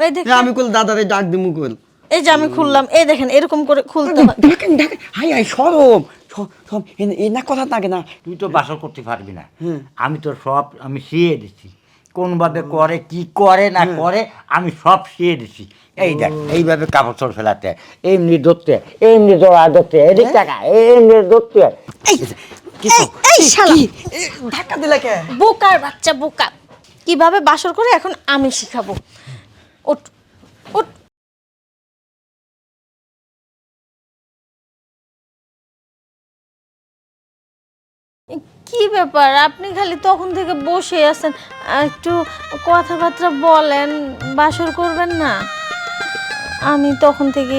এই দেখেন আমি কল দাদারে ডাক দিমু কল। এই যে আমি খুললাম, এই দেখেন এরকম করে খুলতে হয়। দেখেন দেখেন, হাই হাই সরম সব এ না কথা থাকে না। তুই তো বাসর করতে পারবি না, আমি তোর সব আমি শিয়ে দিচ্ছি, কোনভাবে করে কি করে না করে আমি সব শিয়ে দিচ্ছি। এই দেখ এইভাবে কাপড় চোর ফেলাতে, এমনি ধরতে, এমনি জড়া ধরতে, এদিক টাকা এমনি ধরতে। এই শালা ধাক্কা দিলা কে? বোকার বাচ্চা বোকা, কিভাবে বাসর করে এখন আমি শিখাবো। ওঠ ওঠ। কি ব্যাপার, আপনি খালি তখন থেকে বসে আছেন, একটু কথাবার্তা বলেন, বাসর করবেন না? আমি তখন থেকে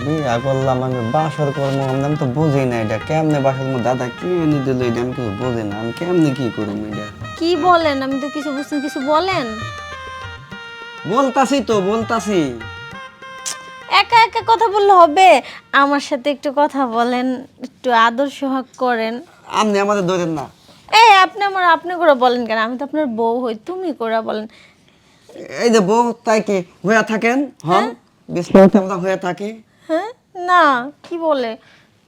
বিয়া করলাম, আমি বাসর করবো, আমি তো বুঝি না এটা কেমনে বাসর করবো। দাদা কি এনে দিল এটা আমি কিছু বুঝি না, আমি কেমনে কি করবো এটা? কি বলেন, আমি তো কিছু বুঝছেন, কিছু বলেন। বলতাছি তো বলতাছি। একা একা কথা বললে হবে, আমার সাথে একটু কথা বলেন, একটু আদর সোহাগ করেন। আপনি আমাদের ধরেন না। এই আপনি করে বলেন কেন? আমি তো আপনার বউ হই, তুমি করে বলেন। এই যে বউ তাই কি হয়ে থাকেন? হ্যাঁ বিছনাতে আমরা হয়ে থাকি। হ্যাঁ না, কি বলে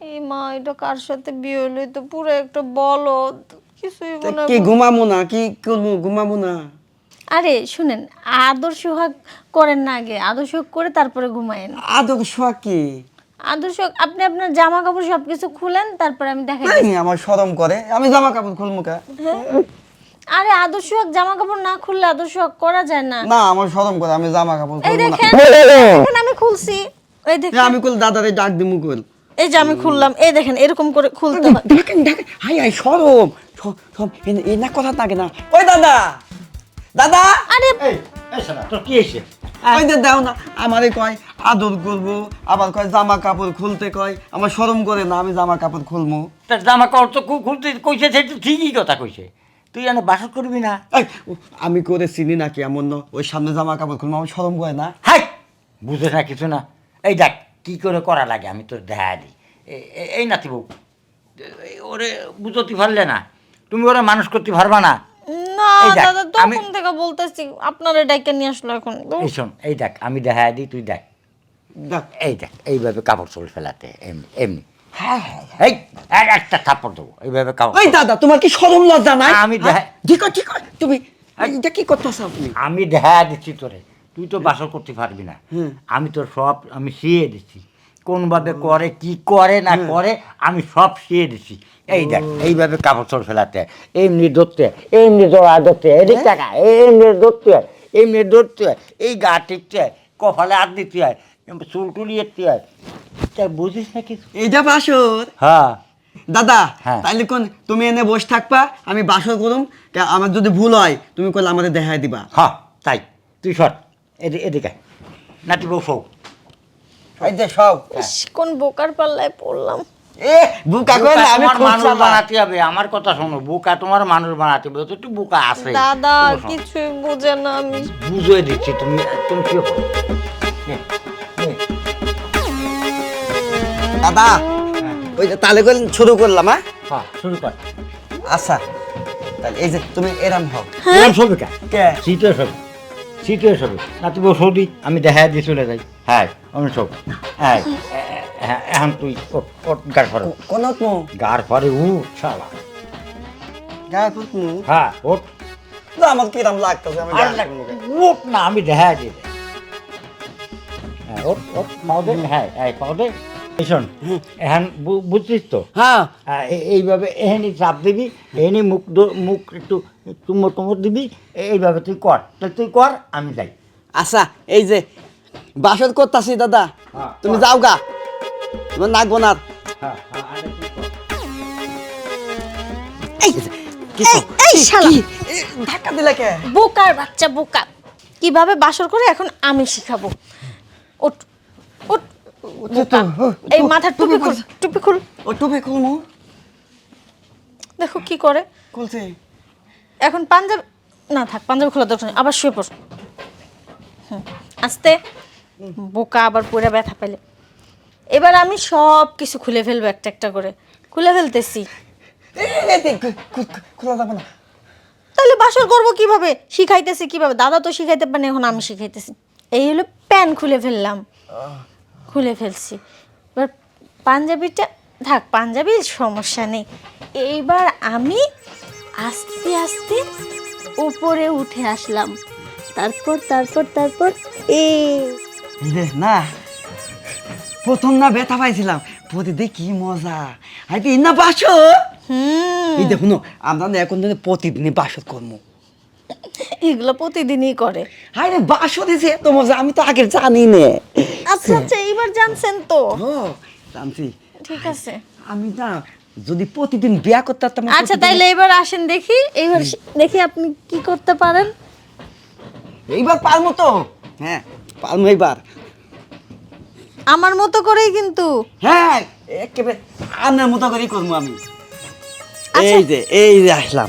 এই মা, এটা কার সাথে বিয়ে হলো? তো পুরো একটা বলদ, কিছুই তা বলে। কি ঘুমাবো না, কি করবো, ঘুমাবো না? আরে শুনেন, আদর সোহাগ করেন না, আগে আদর সোহাগ করে তারপরে ঘুমায়েন। আদর শোয়া কি? আদর সোহাগ আপনি আপনার জামা কাপড় সবকিছু খুলেন, তারপরে আমি দেখাই। এই আমার শরম করে, আমি জামা কাপড় খুলবো কা? আরে আদর সোহাগ জামা কাপড় না খুললে আদর সোহাগ করা যায় না। না আমার শরম করে, আমি জামা কাপড় এই খুলবো না। দেখেন দেখেন আমি খুলছি, এই দেখেন। আমি কল দাদারে ডাক দিমু কল। এই যে আমি খুললাম, এই দেখেন এরকম করে খুলতে হয়। দেখেন দেখেন, হাই হাই সরম সব এ না কথা থাকে না। ওই দাদা, দাদা আরে এই এই শালা তোর কি হয়েছে? ওই যে দাও না, আমারে কয় আদর করবো, আবার কয় জামা কাপড় খুলতে কয়, আমার শরম করে না, আমি জামা কাপড় খুলবো। তার জামা কাপড় তো খুলতে কইছে, সে তো ঠিকই কথা কইছে, তুই এনে বাসর করবি না। এই, আমি করে চিনি নাকি এমন না, ওই সামনে জামা কাপড় খুলবো, আমার শরম করে না। হাই বুঝে না কিছু না। এই দেখ কি করে করা লাগে আমি তোর দেখা দিই। এই নাতি বউ, ওরে বুঝতে পারলে না, তুমি ওরা মানুষ করতে পারবা না। না এই দেখ, দাদা, আমি- তখন থেকে বলতেছি আপনারে ডাইকা নিয়ে আসলো এখন। এই শোন, এই দেখ আমি দেখা দিই, তুই দেখ। দেখ, এই দেখ এইভাবে কাপড় চোল ফেলাতে, এমনি এমনি। হ্যাঁ হ্যাঁ। এই একটা থাপ্পড় দেবো এইভাবে কাপড়। ওই দাদা তোমার কি শরম লজ্জা নাই? আমি দেখ- ঠিক আছে ঠিক আছে, তুমি এটা কি করতেছ আপনি? আমি দেখা দিচ্ছি তোরে, তুই তো বাসর করতে পারবি না, আমি তোর সব আমি শিয়ে দিচ্ছি, কোনভাবে করে কি করে না করে আমি সব শিয়ে দিচ্ছি। এই দেখ এইভাবে কাপড় চোর ফেলাতে, এমনি ধরতে, এমনি জড়া ধরতে, এদিক টাকা এমনি ধরতে, এমনি ধরতে, এই গা টিকতে, কপালে হাত দিতে হয়, চুল টুলিয়ে হয়, তা বুঝিস না কিছু? এইটা বাসর? হ্যাঁ দাদা হ্যাঁ। তাইলে কোন তুমি এনে বসে থাকবা, আমি বাসর করুম, আমার যদি ভুল হয় তুমি কইলে আমাদের দেখাই দিবা। হ্যাঁ তাই, তুই সর এদিকে নাতি বউ সৌ। এই যে সব ইস, কোন বোকার পাল্লায় পড়লাম। এ বুকা কই না, আমি তোমার খুব মানুষ চালাক। বানাতে হবে, আমার কথা শোনো, বোকা তোমার মানুষ বানাতে হবে, তো একটু বোকা আছে। দাদা কোনো সমস্যা- কিছুই বুঝে না, আমি বুঝিয়ে দিচ্ছি, তুমি তুমি কি করো? নে, নে। দাদা ওই যে তাহলে কইলেন শুরু করলাম। হ্যাঁ হ্যাঁ শুরু কর। আচ্ছা তাহলে এই যে তুমি এরাম হও। এরকম ছবি কে? কে? শীতের ছবি, শীতের ছবি। নাতি বউ সৌদি আমি দেখা দিয়ে চলে যাই। হ্যাঁ অন্য সব। হ্যাঁ এখন তুই ওর গার ফরে, কোন মু গার ফরে শালা। গায়ে পুত মু হ্যাঁ ওর না, আমার কিরাম লাগতেছে, আমি আর গায়ে না, পুতমু কে? ওঠ না, আমি দেখা দিয়ে দেয়। হ্যাঁ ওঠ ওঠ পাও দে, হ্যাঁ হ্যাঁ পাও দে। এই শোন, এখন বুঝছিস তো? হ্যাঁ এইভাবে এহেনি চাপ দিবি, এহেনি মুখ একটু চুম্বর টুম্বর দিবি, এইভাবে তুই কর, তাহলে তুই কর আমি যাই। আচ্ছা এই যে বাসর করতাছি দাদা, হ্যাঁ, তুমি যাও গা, তোমার নাকবো না। হ্যাঁ হ্যাঁ আরে তুই কর। এই শালা ধাক্কা দিলে কে? বোকার বাচ্চা বোকা, কিভাবে বাসর করে এখন আমি শিখাবো। ওঠ ওঠ। বোকা। এই মাথার টুপি খুল, টুপি খুল। ও টুপি খুলমু। দেখো কি করে। খুলছি। এখন পাঞ্জাবি না থাক, পাঞ্জাবি খোলা দরকার নেই, আবার শুয়ে পড়। আস্তে, বোকা আবার পুরা ব্যথা পেলে। এবার আমি সব কিছু খুলে ফেলবো, একটা একটা করে খুলে ফেলতেছি। খোলা যাবে না। তাহলে বাসর করব কিভাবে? শিখাইতেছি কিভাবে? দাদা তো শিখাইতে পারেন, এখন আমি শিখাইতেছি। এই হলো প্যান্ট খুলে ফেললাম, খুলে ফেলছি। এবার পাঞ্জাবিটা থাক, পাঞ্জাবির সমস্যা নেই। এইবার আমি আস্তে আস্তে উপরে উঠে আসলাম। তারপর তারপর তারপর এই না প্রথম না ব্যথা পাইছিলাম, প্রতিদিন কি মজা। হাইতে না বাসো এই দেখুন, আমরা না এখন থেকে প্রতিদিনই বাসত করবো। এগুলো প্রতিদিনই করে। হাই রে বাসো দিছে এত মজা, আমি তো আগে জানি না। আচ্ছা আচ্ছা, এইবার জানছেন তো, ও জানছি। ঠিক আছে। আমি না যদি প্রতিদিন বিয়া করতে পারতাম। আচ্ছা তাইলে এবার আসেন দেখি, এইবার দেখি আপনি কি করতে পারেন। এইবার পারবো তো? হ্যাঁ পারবো এইবার। আমার মতো করেই কিন্তু। হ্যাঁ একেবারে আপনার মতো করেই করবো আমি। আচ্ছা। এই যে আসলাম।